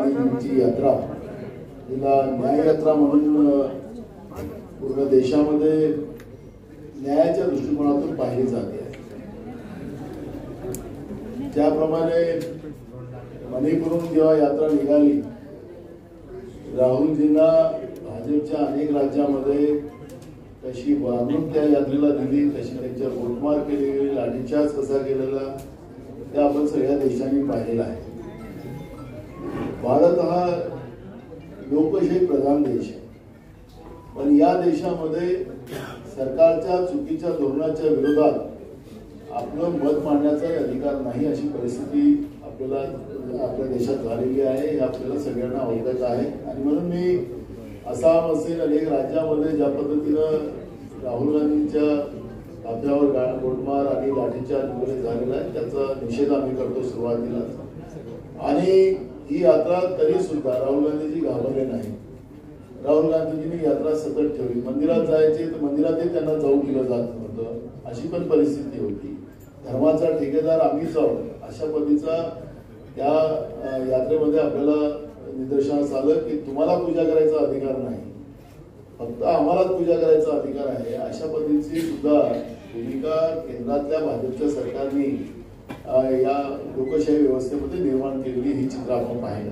त्यांची यात्रा तिला न्याय यात्रा म्हणून पूर्ण देशामध्ये न्यायाच्या दृष्टिकोनातून पाहिली जाते. त्याप्रमाणे मणिपूरहून जेव्हा यात्रा निघाली, राहुलजींना भाजपच्या अनेक राज्यामध्ये कशी वागणूक त्या यात्रेला दिली, कशी त्यांच्यावर लूटमार केली गेली, लाठीचार्ज कसा केलेला, ते आपण सगळ्या देशांनी पाहिलेला आहे. भारत हा लोकशाही प्रधान देश आहे, पण या देशामध्ये सरकारच्या चुकीच्या धोरणाच्या विरोधात आपलं मत मांडण्याचा अधिकार नाही, अशी परिस्थिती आपल्या देशात झालेली आहे. हे आपल्याला सगळ्यांना अवगत आहे. आणि म्हणून मी आसाम असेल, अनेक राज्यामध्ये ज्या पद्धतीनं राहुल गांधींच्या ताफ्यावर गोळमार आणि लाठीचार्ज वगैरे झालेला आहे, त्याचा निषेध आम्ही करतो सुरुवातीला. आणि ही यात्रा तरी सुद्धा राहुल गांधीजी घाबरले नाही. राहुल गांधीजींनी यात्रा सतत ठेवली. मंदिरात जायचे तर मंदिरातही त्यांना जाऊ दिलं जात नव्हतं, अशी पण परिस्थिती होती. धर्माचा ठेकेदार आम्हीच आहोत, अशा पद्धतीचा त्या यात्रेमध्ये आपल्याला निदर्शनास आलं की तुम्हाला पूजा करायचा अधिकार नाही, फक्त आम्हालाच पूजा करायचा अधिकार आहे. अशा पद्धतीची सुद्धा भूमिका केंद्रातल्या भाजपच्या सरकारने या लोकशाही व्यवस्थेमध्ये निर्माण केलेली ही चित्र आपण पाहिलं.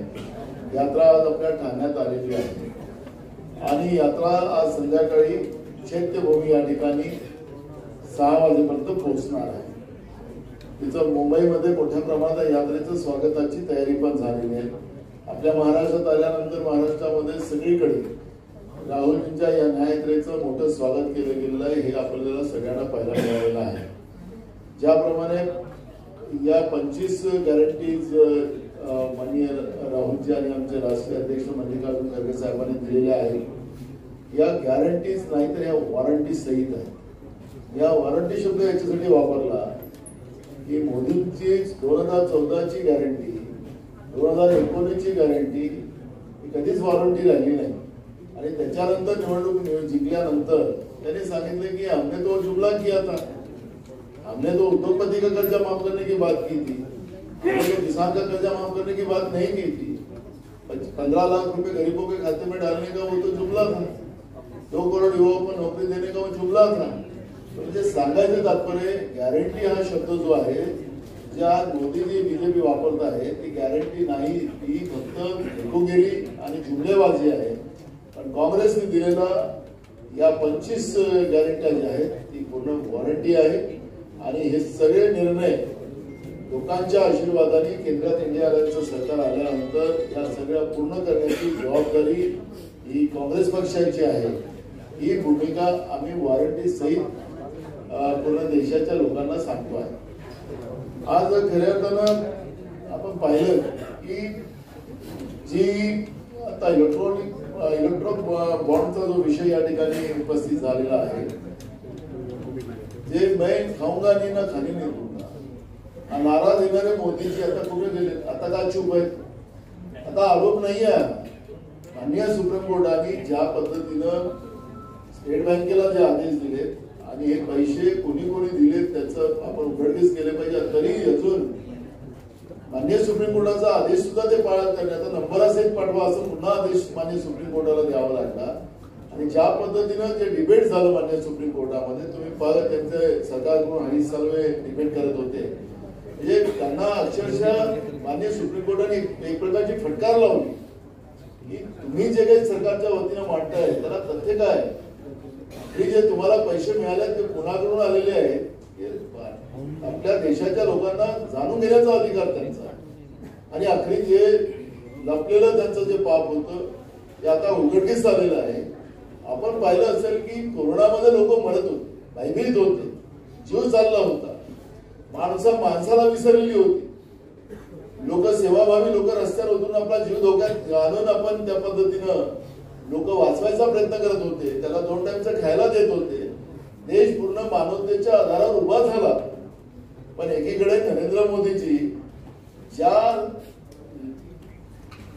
यात्रा आज आपल्या ठाण्यात आलेली आहे आणि यात्रा आज संध्याकाळी चैत्यभूमी या ठिकाणी 6 वाजेपर्यंत पोहोचणार आहे. तिचं मुंबईमध्ये मोठ्या प्रमाणात यात्रेचं स्वागताची तयारी पण झालेली आहे. आपल्या महाराष्ट्रात आल्यानंतर महाराष्ट्रामध्ये सगळीकडे राहुलजींच्या या न्याययात्रेचं मोठं स्वागत केलं गेलेलं आहे. हे आपल्याला सगळ्यांना पाहायला मिळालेलं आहे. ज्याप्रमाणे या 25 गॅरंटीज माननीय राहुलजी आणि आमचे राष्ट्रीय अध्यक्ष मल्लिकार्जुन खरगे साहेबांनी दिलेल्या आहेत, या गॅरंटीज नाही तर या वॉरंटी सहित आहे. या वॉरंटी शब्द याच्यासाठी वापरला की मोदींची 2014ची गॅरंटी, 2019ची गॅरंटी कधीच वॉरंटी राहिली नाही. आणि त्याच्यानंतर निवडणूक जिंकल्यानंतर त्यांनी सांगितले की हमने तो जुमला किया था, हमने तो उद्योगपति का कर्जा माफ करने की बात की थी, किसान का कर्जा माफ करने की बात नहीं की थी. 15 लाख रुपए गरीबों के खाते में डालने का वो तो जुमला था, 2 करोड़ युवाओं को नौकरी देने का वो जुमला था. म्हणजे सांगायचं तात्पर्य गॅरंटी हा शब्द जो आहे, ज्या मोदीजी बीजेपी वापरत आहे, ती गॅरंटी नाही, ती फक्त फेकूगिरी आणि जुमलेबाजी आहे. पण काँग्रेसने दिलेला या 25 गॅरंट्या ज्या आहेत ती पूर्ण वॉरंटी आहे. आणि हे सगळे निर्णय लोकांच्या आशीर्वादाने केंद्रात इंडिया आघाडीचं सरकार आल्यानंतर या सगळ्या पूर्ण करण्याची जबाबदारी ही काँग्रेस पक्षाची आहे. ही भूमिका आम्ही वॉरंटी सहित पूर्ण देशाच्या लोकांना सांगतो आहे. आज खऱ्या अर्थानं आपण पाहिलं की जी आता इलेक्ट्रॉनिक बॉन्डचा जो विषय या ठिकाणी उपस्थित झालेला आहे, जे मैं खाऊंगा नहीं ना खाने नहीं दूंगा, नारा देणारे मोदीजी आता कुठे गेले, आता का चूप आहेत. आता आरोप नाही आहे. माननीय सुप्रीम कोर्टाने ज्या पद्धतीनं स्टेट बँकेला जे आदेश दिले आणि हे पैसे कोणी कोणी दिले त्याचं आपण उघडकीस केले पाहिजे. तरी अजून माननीय सुप्रीम कोर्टाचा आदेश सुद्धा ते पाळत करण्याचा नंबरासहित पाठवा असं पुन्हा आदेश माननीय सुप्रीम कोर्टाला द्यावा लागला. आणि ज्या पद्धतीनं जे डिबेट झालं माननीय सुप्रीम कोर्टामध्ये, तुम्ही पाहिलं त्यांचे सरकारकडून हरीश साल्वे डिबेट करत होते, म्हणजे त्यांना अक्षरशः माननीय सुप्रीम कोर्टाने एक प्रकारची फटकार लावली की तुम्ही जे काही सरकारच्या वतीनं मांडताय त्याला तथ्य काय, हे जे तुम्हाला पैसे मिळाले ते कोणाकडून आलेले आहेत, आपल्या देशाच्या लोकांना जाणून घेण्याचा अधिकार त्यांचा. आणि अखेरी जे लपलेलं त्यांचं जे पाप होतं ते आता उघडकीस आलेलं आहे. आपण पाहिलं असेल की कोरोनामध्ये लोक मरत होते, भयभीत होते, जीव चालला होता, माणसाला विसरलेली होती. लोक सेवाभावी लोक रस्त्यावर उतरून आपला जीव धोक्यात घालून आपण त्या पद्धतीनं लोक वाचवायचा प्रयत्न करत होते. त्याला 2 टाइमचं खायला देत होते. देश पूर्ण मानवतेच्या आधारावर उभा झाला. पण एकीकडे नरेंद्र मोदीजी ज्या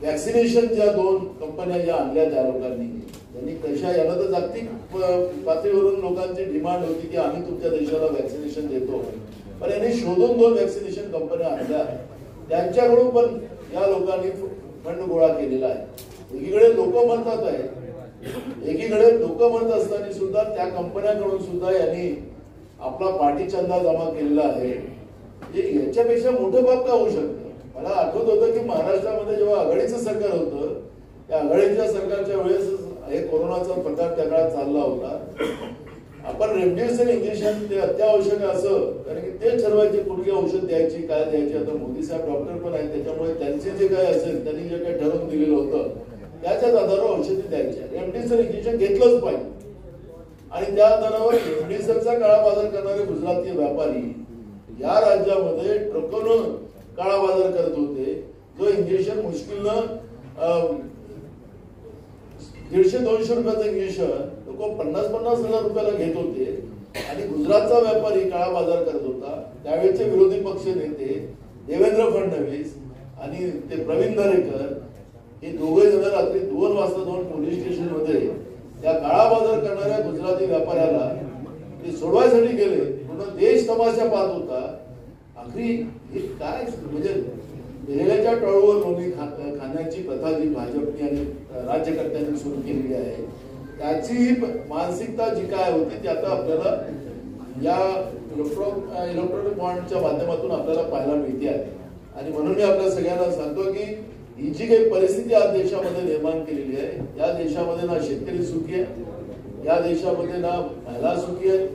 वॅक्सिनेशन ज्या 2 कंपन्या ज्या आणल्या त्या लोकांनी, त्यांनी कशा याला तर जागतिक पातळीवरून लोकांची डिमांड होती की आम्ही तुमच्या देशाला वॅक्सिनेशन देतो, पण यांनी शोधून 2 वॅक्सिनेशन कंपन्या आणल्या. त्यांच्याकडून पण या लोकांनी फंड गोळा केलेला आहे। एकीकडे लोक म्हणतात आहे, एकीकडे लोक म्हणत असताना सुद्धा त्या कंपन्यांकडून सुद्धा यांनी आपला पाठी चंदा जमा केलेला आहे। याच्यापेक्षा मोठं बाब का होऊ शकतं? मला आठवत होतं की महाराष्ट्रामध्ये जेव्हा आघाडीचं सरकार होतं, त्या आघाडीच्या सरकारच्या वेळेस हे कोरोनाचा प्रकार त्या काळात चालला होता। आपण रेमडेसिवीर इंजेक्शन ते अत्यावश्यक असं, कारण की ते ठरवायचे कुठली औषध द्यायची, काय द्यायची। आता मोदी साहेब डॉक्टर पण आहेत, त्याच्यामुळे त्यांचे जे काय असेल त्यांनी जे काही ठरवून दिलेलं होतं त्याच्याच आधारावर औषधी द्यायची। रेमडेसिवीर इंजेक्शन घेतलंच पाहिजे आणि त्या आधारावर रेमडेसिवीरचा काळा बाजार करणारे गुजराती व्यापारी या राज्यामध्ये ट्रकनं काळा बाजार करत होते। जो इंजेक्शन मुश्किलनं 150-200 रुपयाचं इंजेक्शन लोक 50-50 हजार रुपयाला घेत होते आणि गुजरातचा व्यापारी काळा बाजार करत होता। त्यावेळेचे विरोधी पक्ष नेते देवेंद्र फडणवीस आणि ते प्रवीण दरेकर हे दोघे जण रात्री 2 वाजता 2 पोलीस स्टेशन मध्ये त्या काळा बाजार करणाऱ्या गुजराती व्यापाऱ्याला ते सोडवायसाठी गेले। पूर्ण देश तमाशा पाहत होता। आखरी हे काय म्हणजे बेलेच्या टळूवर लोणी खाण्याची प्रथा जी भाजपने आणि राज्यकर्त्यांनी सुरू केलेली आहे, त्याची मानसिकता जी काय होती ती आता आपल्याला या इलेक्ट्रॉनिक बॉन्डच्या माध्यमातून आपल्याला पाहायला मिळते आहे। आणि म्हणून मी आपल्या सगळ्यांना सांगतो की ही जी काही परिस्थिती आज देशामध्ये निर्माण केलेली आहे, या देशामध्ये ना शेतकरी सुखी आहे, या देशामध्ये ना महिला सुखी आहे।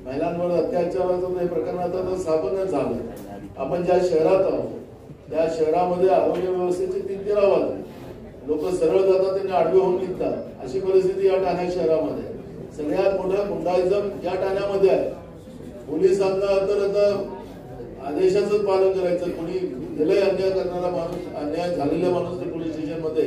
महिलांवर अत्याचाराचं हे प्रकरण आता सामान्य झालं। आपण ज्या शहरात आहोत त्या शहरामध्ये आरोग्य व्यवस्थेचे 3-3 आवाज आहेत। लोक सरळ जातात त्यांनी आडवे होऊन निघतात, अशी परिस्थिती या ठाणे शहरामध्ये आहे। सगळ्यात मोठा गुंडाइझम या ठाण्यामध्ये आहे। पोलिसांना तर आता आदेशाचं पालन करायचं, कोणी गेलंय अन्याय करणारा माणूस, अन्याय झालेला माणूस पोलीस स्टेशन मध्ये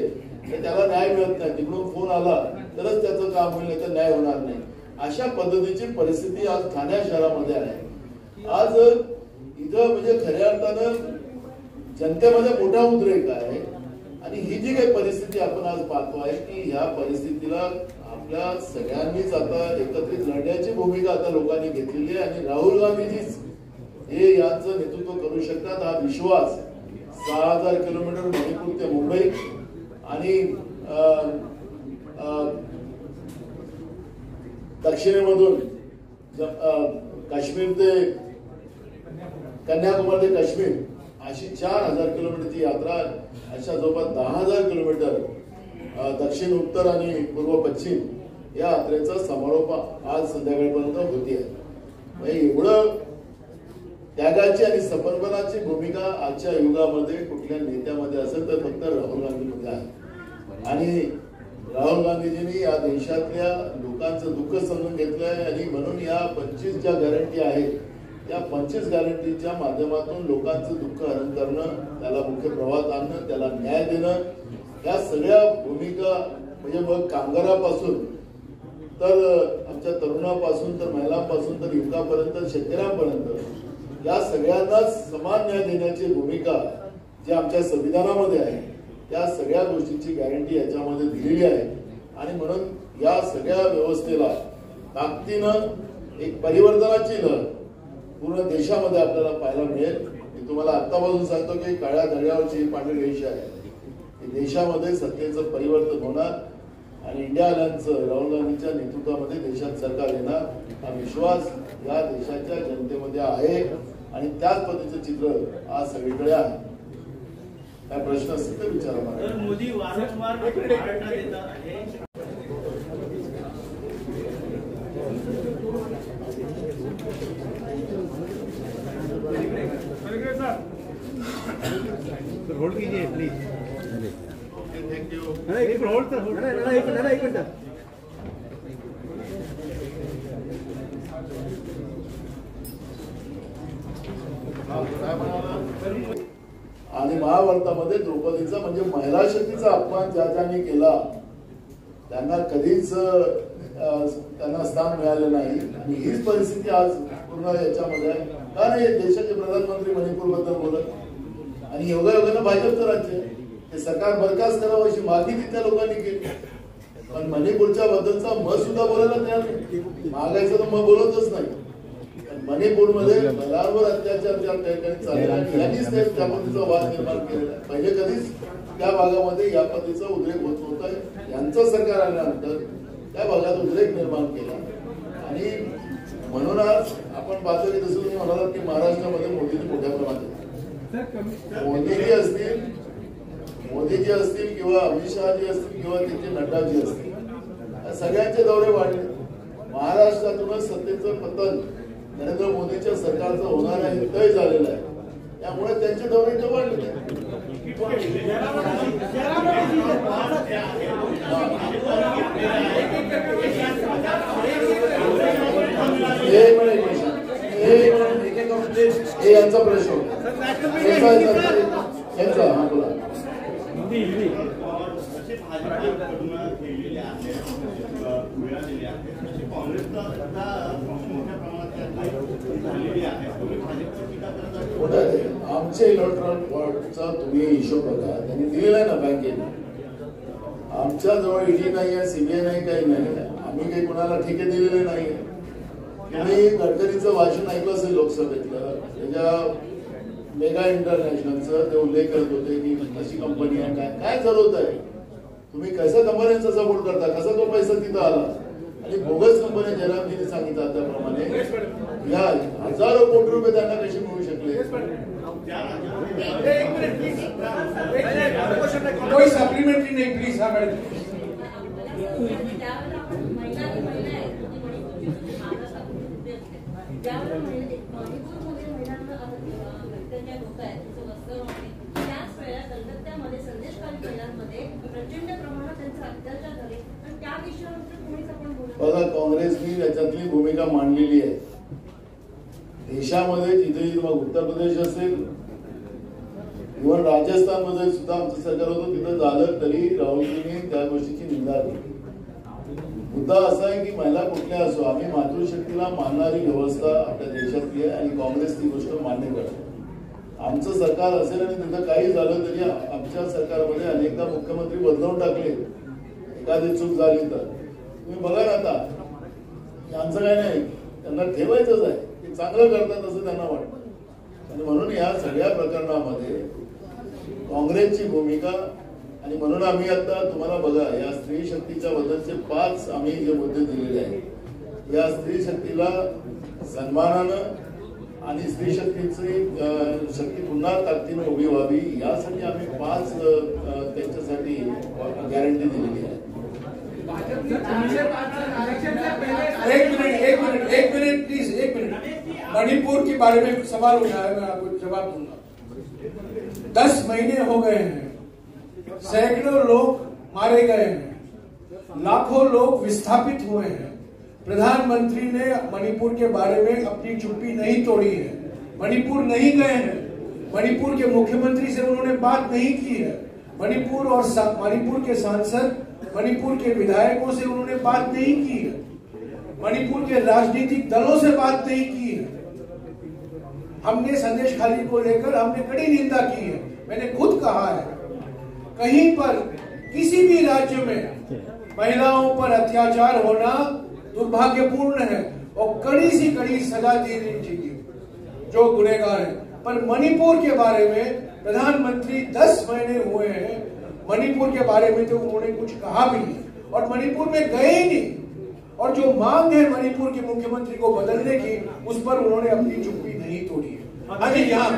त्याला न्याय मिळत नाही। तिकडून फोन आला तरच त्याचं काम होईल, नाही तर न्याय होणार नाही। अशा पद्धतीची परिस्थिती आज ठाणे शहरामध्ये आहे। आज इथं म्हणजे खऱ्या अर्थानं जनतेमध्ये मोठा उद्रेक आहे आणि ही जी काही परिस्थिती आपण आज पाहतो आहे की ह्या परिस्थितीला आपल्या सगळ्यांनीच आता एकत्रित लढण्याची भूमिका आता लोकांनी घेतलेली आहे आणि राहुल गांधीजीच हे यांचं नेतृत्व करू शकतात। हा विश्वास 6000 किलोमीटर मणिपूर ते मुंबई आणि दक्षिणेमधून काश्मीर ते कन्याकुमारी ते काश्मीर अशी 4000 किलोमीटरची यात्रा, अशा जवळपास 10,000 किलोमीटर दक्षिण उत्तर आणि पूर्व पश्चिम या यात्रेचा समारोप आज संध्याकाळपर्यंत होती आहे। म्हणजे एवढं त्यागाची आणि समर्पणाची भूमिका आजच्या युगामध्ये कुठल्या नेत्यामध्ये असेल तर फक्त राहुल गांधीमध्ये आहे। आणि राहुल गांधीजींनी या देशातल्या लोकांचं दुःख समजून घेतलंय आणि म्हणून या 25 ज्या गॅरंटी आहेत त्या 25 गॅरंटीच्या माध्यमातून लोकांचं दुःख हरण करणं, त्याला मुख्य प्रवाहात आणणं, त्याला न्याय देणं, या सगळ्या भूमिका म्हणजे मग कामगारापासून तर आमच्या तरुणापासून तर महिलांपासून तर युवकापर्यंत शेतकऱ्यांपर्यंत या सगळ्यांनाच समान न्याय देण्याची भूमिका जी आमच्या संविधानामध्ये आहे त्या सगळ्या गोष्टींची गॅरंटी याच्यामध्ये दिलेली आहे। आणि म्हणून या सगळ्या व्यवस्थेला ताकदीनं एक परिवर्तनाची लहर पूर्ण देशामध्ये आपल्याला पाहायला मिळेल। मी तुम्हाला आतापासून सांगतो की काळ्या दगडावरची ही पांढरी रेषा आहे, देशामध्ये सत्तेचं परिवर्तन होणार आणि इंडिया अलायन्सचं राहुल गांधीच्या नेतृत्वामध्ये देशात सरकार येणार, हा विश्वास या देशाच्या जनतेमध्ये आहे आणि त्याच पद्धतीचं चित्र आज सगळीकडे आहे। काय प्रश्न असतील तर विचारा मला। मोदी वारंवार महाराष्ट्रात येतात आहे, होल्ड कीजिए प्लीज। Thank you. एक होल्ड सर, एक मिनट। आणि महाभारतामध्ये द्रौपदीचा म्हणजे महिला शक्तीचा अपमान ज्या ज्यांनी केला त्यांना कधीच त्यांना स्थान मिळालं नाही आणि हीच परिस्थिती आज पूर्ण याच्यामध्ये आहे। का नाही देशाचे प्रधानमंत्री मणिपूर बद्दल बोलत आणि योगायोगानं भाजपचं राज्य हे सरकार बरखास्त करावं अशी मागणी त्या लोकांनी केली, पण मणिपूरच्या बद्दलचा मत सुद्धा बोलायला तयार नाही। मागायचं तर मग बोलतच नाही। मणिपूरमध्ये महिलांवर अत्याचार ज्या ठिकाणी चाललेला यांनीच त्या पद्धतीचा वाद निर्माण केलेला, पहिले कधीच त्या भागामध्ये या पद्धतीचा उद्रेक होत होता. यांचं सरकार आल्यानंतर त्या भागात उद्रेक निर्माण केला आणि म्हणूनच आपण पाहतो की जसं तुम्ही म्हणालात की महाराष्ट्रामध्ये मोदींनी मोठ्या प्रमाणात मोदीजी असतील किंवा अमित शहाजी असतील किंवा त्यांचे नड्डाजी असतील सगळ्यांचे दौरे वाढले. महाराष्ट्रातूनच सत्तेचं पतन नरेंद्र मोदींच्या सरकारचं होणार आहे तय झालेलं आहे. त्यामुळे त्यांचे दौरे इथे वाढले. हे यांचा प्रश्न होता यांचा. हा बोला. आमच्या इलेक्ट्रॉनिक बॉन्डचा तुम्ही हिशोब बघा. त्यांनी दिलेला आहे ना बँकेने. आमच्या जवळ ईडी नाही आहे, सीबीआय नाही, काही नाही. आम्ही काही कोणाला ठेके दिलेले नाही. तुम्ही गडकरींचं भाषण ऐकलं असेल लोकसभेतलं. त्याच्या मेगा इंटरनॅशनलचं ते उल्लेख करत होते की कशी कंपनी आहे, काय काय जरूरत आहे. तुम्ही कसा कंपन्यांचा सपोर्ट करता, कसा तो पैसा तिथं आला आणि बोगस कंपन्या जयरामजींनी सांगितलं त्याप्रमाणे या हजारो कोटी रुपये त्यांना कसे मिळू शकले. कोई सप्लिमेंटरी नहीं प्लीज. हाँ मैडम. बघा काँग्रेसनी याच्यातली भूमिका मांडलेली आहे. देशामध्ये जिथे मग उत्तर प्रदेश असेल इव्हन राजस्थानमध्ये सुद्धा आमचं सरकार होतं तिथं झालं तरी राहुलजींनी त्या गोष्टीची निंदा केली. मुद्दा असा आहे की महिला कुठल्या असो आम्ही मातृशक्तीला मानणारी व्यवस्था आपल्या देशातली आहे आणि काँग्रेस ती गोष्ट मान्य करते. आमचं सरकार असेल आणि तिथं काही झालं तरी आमच्या सरकारमध्ये अनेकदा मुख्यमंत्री बदलवून टाकले. एखादी चूक झाली तर तुम्ही बघा ना आता आमचं काय नाही, त्यांना ठेवायचंच आहे. ते चांगलं करतात असं त्यांना वाटतं. आणि म्हणून या सगळ्या प्रकरणामध्ये काँग्रेसची भूमिका आणि म्हणून आम्ही आता तुम्हाला बघा या स्त्री शक्तीच्या बद्दलचे 5 आम्ही जे मुद्दे दिलेले आहेत. या स्त्री शक्तीला सन्मानानं आणि स्त्री शक्तीची शक्ती पुन्हा ताकदीनं उभी व्हावी यासाठी आम्ही 5 त्यांच्यासाठी गॅरंटी दिलेली आहे. एक मिनट प्लीज. एक मिनट. मणिपुर के बारे में सवाल उठाया, मैं आपको जवाब दूंगा. 10 महीने हो गए हैं, सैकड़ों लोग मारे गए हैं, लाखों लोग विस्थापित हुए हैं. प्रधानमंत्री ने मणिपुर के बारे में अपनी चुप्पी नहीं तोड़ी है. मणिपुर नहीं गए हैं, मणिपुर के मुख्यमंत्री से उन्होंने बात नहीं की है. मणिपुर के सांसद, मणिपुर के विधायकों से उन्होंने बात नहीं की है. मणिपुर के राजनीतिक दलों से बात नहीं की है. हमने संदेश खाली को लेकर हमने कड़ी निंदा की है. मैंने खुद कहा है कहीं पर किसी भी राज्य में महिलाओं पर अत्याचार होना दुर्भाग्यपूर्ण है और कड़ी सी कड़ी सजा देनी चाहिए जो गुनहगार है. पर मणिपुर के बारे में प्रधानमंत्री 10 महीने हुए हैं, मणिपुर के बारे में तो उन्होंने कुछ कहा भी नहीं और मणिपुर में गए ही नहीं. और जो मांग है मणिपुर के मुख्यमंत्री को बदलने की उस पर उन्होंने अपनी चुप्पी नहीं तोड़ी है. अभी यहाँ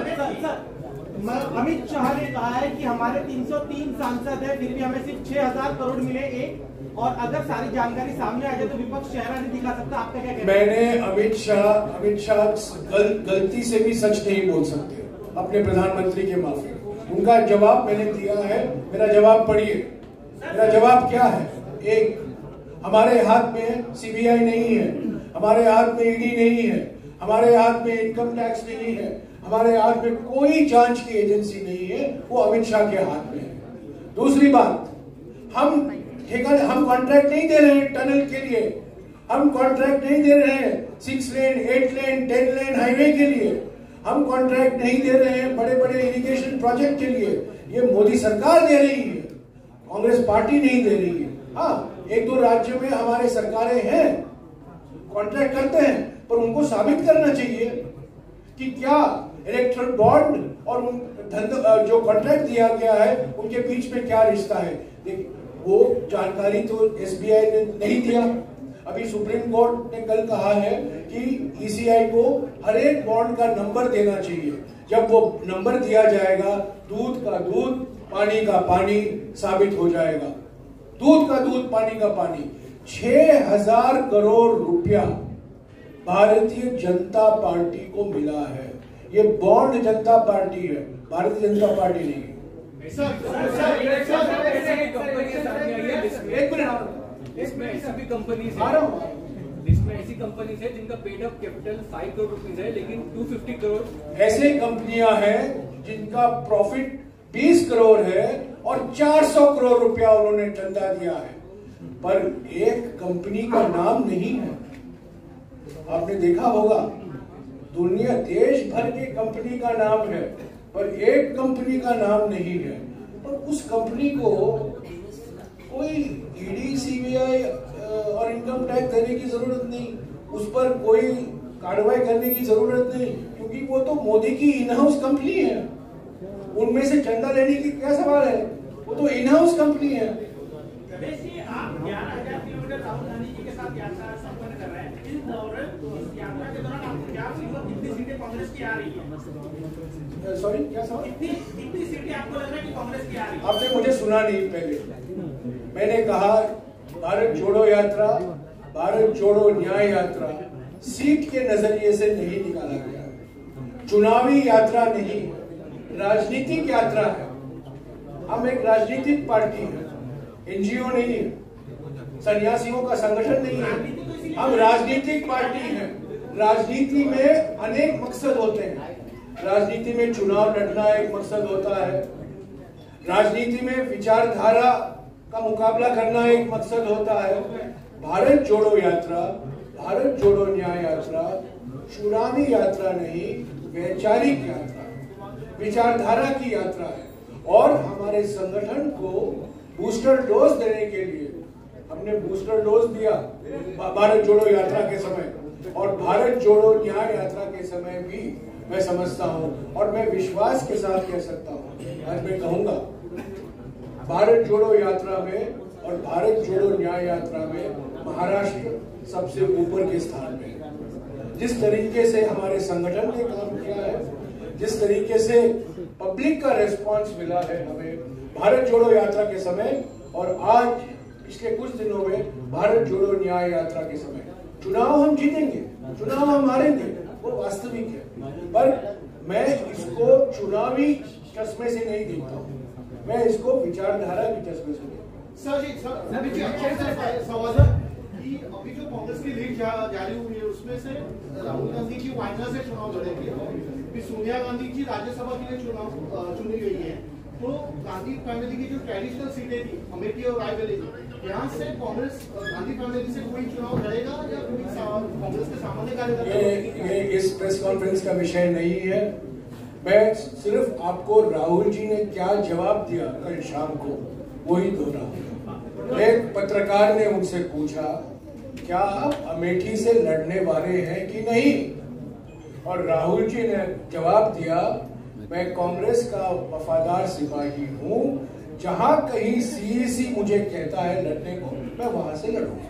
अमित शाह ने कहा है कि हमारे 303 सांसद है फिर भी हमें सिर्फ 6000 करोड़ मिले एक, और अगर सारी जानकारी सामने आ जाए तो विपक्ष चेहरा नहीं दिखा सकता. आपका क्या कहना है? मैंने अमित शाह गलती से भी सच नहीं बोल सकते अपने प्रधानमंत्री के माफी. उनका जवाब मैंने दिया है. मेरा जवाब पढ़िए. मेरा जवाब क्या है? एक, हमारे हाथ में सीबीआई नहीं है, हमारे हाथ में ईडी नहीं है, हमारे हाथ में इनकम टैक्स नहीं है, हमारे हाथ में कोई जांच की एजेंसी नहीं है. वो अमित शाह के हाथ में है. दूसरी बात, हम कॉन्ट्रैक्ट नहीं दे रहे हैं टनल के लिए. हम कॉन्ट्रैक्ट नहीं दे रहे हैं 6 लेन 8 लेन 10 लेन हाईवे के लिए. हम कॉन्ट्रैक्ट नहीं दे रहे हैं बड़े बड़े इरिगेशन प्रोजेक्ट के लिए. ये मोदी सरकार दे रही है, कांग्रेस पार्टी नहीं दे रही है. हाँ, 1-2 राज्यों में हमारे सरकारें हैं, कॉन्ट्रैक्ट करते हैं, पर उनको साबित करना चाहिए कि क्या इलेक्ट्रल बॉन्ड और उन जो कॉन्ट्रैक्ट दिया गया है उनके बीच में क्या रिश्ता है? देखिए, वो जानकारी तो एसबीआई ने नहीं दिया। अभी सुप्रीम कोर्ट ने कल कहा है कि ईसीआई को हर एक बॉन्ड का नंबर देना चाहिए। जब वो नंबर दिया जाएगा, दूध का दूध, पानी का पानी साबित हो जाएगा। दूध का दूध, पानी का पानी। 6,000 करोड़ रुपया भारतीय जनता पार्टी को मिला है। ये बॉन्ड जनता पार्टी है, भारतीय जनता पार्टी नहीं है। एक मिनट, इसमें ऐसी भी कंपनीज है जिनका paid up capital 5 crore rupees है, लेकिन 250 करोड़ ऐसे कंपनियां हैं जिनका प्रॉफिट 20 करोड़ है और 400 करोड़ रुपया उन्होंने चंदा दिया है, पर एक कंपनी का नाम नहीं है। आपने देखा होगा, दुनिया देश भर की कंपनी का नाम है, पर एक कंपनी का नाम नहीं है। और उस कंपनी को कोई ईडी, सीबीआई और इनकम टैक्स देने की जरूरत नहीं, उस पर कोई कार्रवाई करने की जरूरत नहीं, क्योंकि वो तो मोदी की इन हाउस कंपनी है। उनमें से चंदा लेने की क्या सवाल है? वो तो इन हाउस कंपनी है। आप 11,000 किलोमीटर राहुल गांधी जी के साथ यात्रा संपन्न कर रहे हैं। इस यात्रा के दौरान आपको क्या कितनी सीटें कांग्रेस की आ रही है? सॉरी, क्या सवाल? कितनी सीटें आपको लग रहा है कि कांग्रेस की आ रही है? आपने मुझे सुना नहीं। पहले मैंने कहा भारत जोड़ो यात्रा, भारत जोड़ो न्याय यात्रा सीट के नजरिए से नहीं निकाला गया है। चुनावी यात्रा नहीं, राजनीतिक यात्रा है। हम एक राजनीतिक पार्टी है, एनजीओ नहीं है, सन्यासियों का संगठन नहीं है। हम राजनीतिक पार्टी हैं। राजनीति में अनेक मकसद होते हैं। राजनीति में चुनाव लड़ना एक मकसद होता है, राजनीति में विचारधारा का मुकाबला करना एक मकसद होता है। भारत जोड़ो यात्रा, भारत जोड़ो न्याय यात्रा चुनावी यात्रा नहीं, वैचारिक यात्रा, विचारधारा की यात्रा है। और हमारे संगठन को बूस्टर डोज देने के लिए हमने बूस्टर डोज दिया भारत जोड़ो यात्रा के समय, और भारत जोड़ो न्याय यात्रा के समय भी मैं समझता हूं और मैं विश्वास के साथ कह सकता हूं, आज मैं कहूंगा, भारत जोड़ो यात्रा में और भारत जोड़ो न्याय यात्रा में महाराष्ट्र सबसे ऊपर के स्थान में है। जिस तरीके से हमारे संगठन ने काम किया है, जिस तरीके से पब्लिक का रेस्पॉन्स मिला है हमें भारत जोड़ो यात्रा के समय और आज पिछले कुछ दिनों में भारत जोड़ो न्याय यात्रा के समय, चुनाव हम जीतेंगे, चुनाव हम हारेंगे, वो वास्तविक है, पर मैं इसको चुनावी चश्मे से नहीं देखता हूँ, मैं इसको विचारधारा की चश्मे से देखता हूँ। सर सवाल कि अभी जो कांग्रेस की लीड जारी हुई है उसमें से राहुल गांधी की वायनाड से चुनाव लड़ेंगे, फिर सोनिया गांधी की राज्यसभा के लिए चुनाव चुनी गई है। तो गांधी फैमिली की जो ट्रेडिशनल सीटें थी अमेठी और रायबरेली, यहाँ से कांग्रेस गांधी फैमिली से कोई चुनाव लड़ेगा या कोई कांग्रेस के सामान्य कार्यकर्ता? ये इस प्रेस कॉन्फ्रेंस का विषय नहीं है। मैं सिर्फ आपको राहुल जी ने क्या जवाब दिया कल शाम को वही दोहराऊंगा। एक पत्रकार ने मुझसे पूछा, क्या आप अमेठी से लड़ने वाले हैं कि नहीं, और राहुल जी ने जवाब दिया, मैं कांग्रेस का वफादार सिपाही हूं, जहां कहीं सीईसी मुझे कहता है लड़ने को, मैं वहां से लड़ूंगा।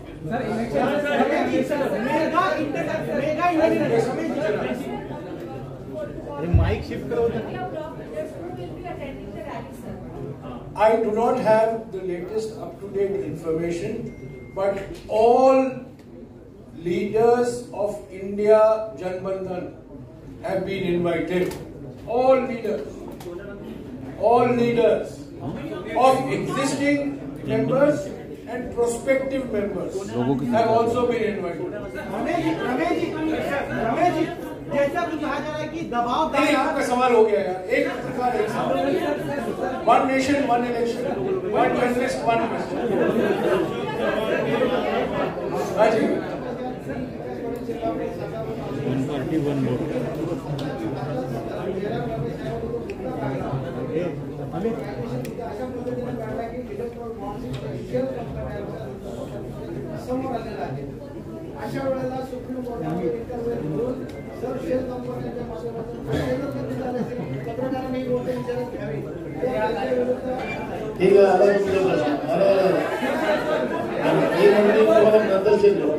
माइक शिफ्ट करो। I do not have the latest up-to-date information, but all leaders of India Janbandhan have been invited. All leaders of existing members and prospective members have also been invited. Ramesh ji, जैसा कि कहा जा रहा है कि दबाव नहीं, आपका सवाल हो गया यार। एक सरकार एक सवाल, one nation one election, one journalist one question. हाँ जी, पार्टी वन वोट। अशा वेळेला सुप्रीम कोर्टाने इंटरव्ह्यू घेऊन सर्व शेअर कंपन्यांच्या माध्यमातून ठीक आहे, आला तुमचा प्रश्न. एक मिनिट तुम्हाला नंतर शेअर करतो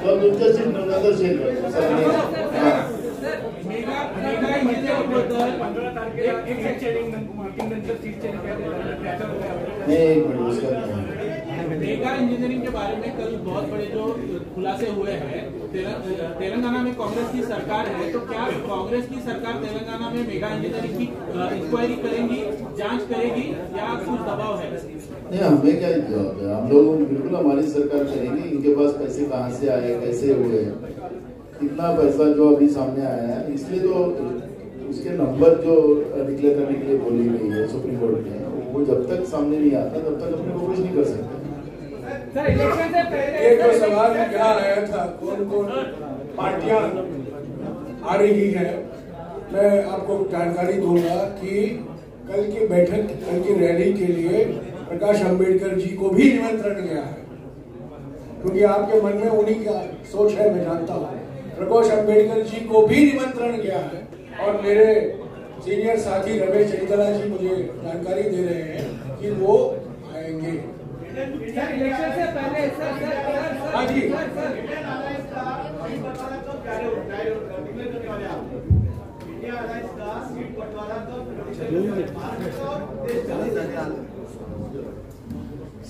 किंवा तुमच्याशी नंतर शेअर करतो. मेगा इंजीनियरिंग के बारे में कल बहुत बड़े जो खुलासे हुए हैं, तेलंगाना में कांग्रेस की सरकार है, तो क्या कांग्रेस की सरकार तेलंगाना में मेगा इंजीनियरिंग की इंक्वायरी करेगी, जांच करेगी या कुछ दबाव है? नहीं, हमें क्या जवाब है? हम लोग बिल्कुल हमारी सरकार करेंगे. इनके पास पैसे कहाँ से आए, कैसे हुए, कितना पैसा जो अभी सामने आया है, इसलिए तो उसके नंबर जो डिक्लेयर करने के लिए बोली गई है सुप्रीम कोर्ट में, वो जब तक सामने नहीं आता तब तक अपने को कुछ नहीं कर सकते. सर, इलेक्शन से पहले एक जो सवाल क्या आया था, कौन कौन पार्टियां आ रही है, मैं आपको जानकारी दूंगा कि कल की बैठक, कल की रैली के लिए प्रकाश अंबेडकर जी को भी निमंत्रण गया है, क्योंकि आपके मन में उन्हीं का सोच है, मैं जानता हूँ. प्रकाश अंबेडकर जी को भी निमंत्रण गया है और मेरे सीनियर साथी रमेश चैतला जी मुझे जानकारी दे रहे हैं कि वो आएंगे. सर, इलेक्शन से पहले हाँ जी.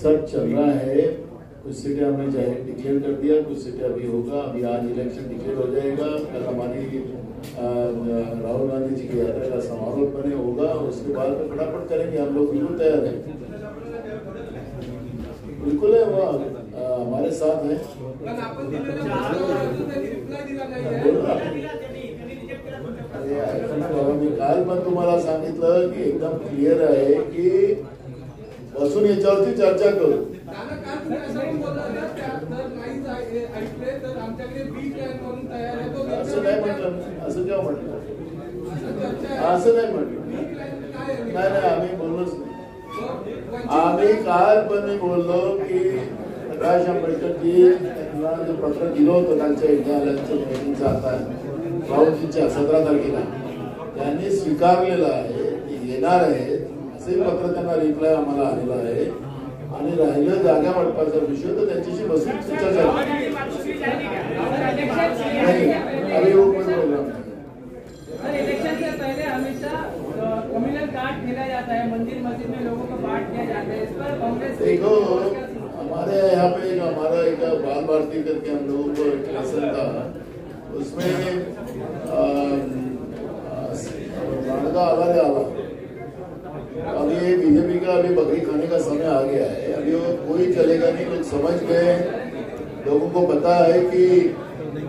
सब चल रहा है. कुछ सीटें हमने डिक्लेयर कर दिया, कुछ सीटें अभी होगा. अभी आज इलेक्शन डिक्लेयर हो जाएगा. कल हमारी राहुल गांधी जी की यात्रा का समारोह बने होगा. उसके बाद तो फटाफट करेंगे. हम लोग बिल्कुल तैयार हैं, बिल्कुल है. वो हमारे साथ है. मी काल पण तुम्हाला सांगितलं की एकदम क्लिअर आहे की बसून याच्यावरती चर्चा करू. असं नाही म्हटलं, असं केव्हा म्हटलं, असं नाही म्हटलं. नाही, आम्ही बोललोच नाही. आम्ही काल पण बोललो की प्रकाश आंबेडकर जी त्यांना जे पत्र दिलं होतं त्यांच्या विद्यालयाचं मीटिंगचं आता राहुलजींच्या 17 तारखेला त्यांनी स्वीकारलेलं आहे, येणार आहे असे पत्र त्यांना रिप्लाय आम्हाला आलेला आहे. आणि राहिलं जागा वाटपाचा विषय तर त्यांच्याशी बसून चर्चा झाली. अभी वो कोई प्रोग्राम नहीं. इलेक्शन से पहले हमेशा कम्युनल कार्ड खेला जाता है, मंदिर मस्जिद में लोगों को बांट किया जाता है. इस पर कांग्रेस देखो, हमारे यहाँ पे हमारा एक बाल भारती करके हम लोगों को एक लेसन था, उसमें आला. अभी ये बीजेपी का अभी बकरी खाने का समय आ गया है. अभी वो कोई चलेगा नहीं. लोग समझ गए, लोगों को पता है कि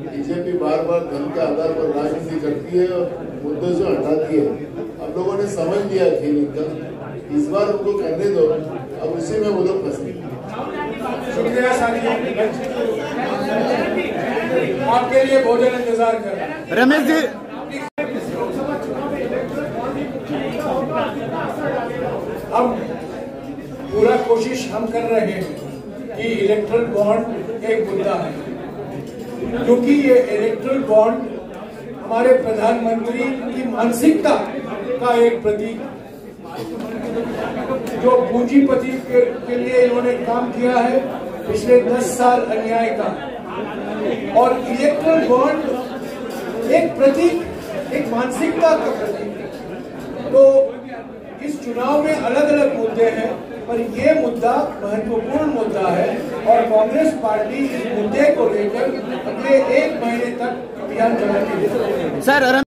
बीजेपी बार बार धन के आधार पर राजनीति करती है और मुद्दों से हटाती है. अब लोगों ने समझ लिया खेल इनका. इस बार उनको करने दो. अब उसी में वो लोग फंसे. शुक्रिया साथी, आपके लिए भोजन इंतजार कर रहा है. रमेश जी, अब पूरा कोशिश हम कर रहे हैं कि इलेक्ट्रल बॉन्ड एक मुद्दा है, क्योंकि ये इलेक्ट्रल बॉन्ड हमारे प्रधानमंत्री की मानसिकता का एक प्रतीक, जो पूंजीपति के लिए इन्होंने काम किया है पिछले 10 साल अन्याय का. और इलेक्ट्रल बॉन्ड एक प्रतीक, एक मानसिकता का प्रतीक. तो इस चुनाव में अलग अलग मुद्दे हैं, पर ये मुद्दा महत्वपूर्ण मुद्दा है और कांग्रेस पार्टी इस मुद्दे को लेकर अगले 1 महीने तक अभियान चलाती है. सर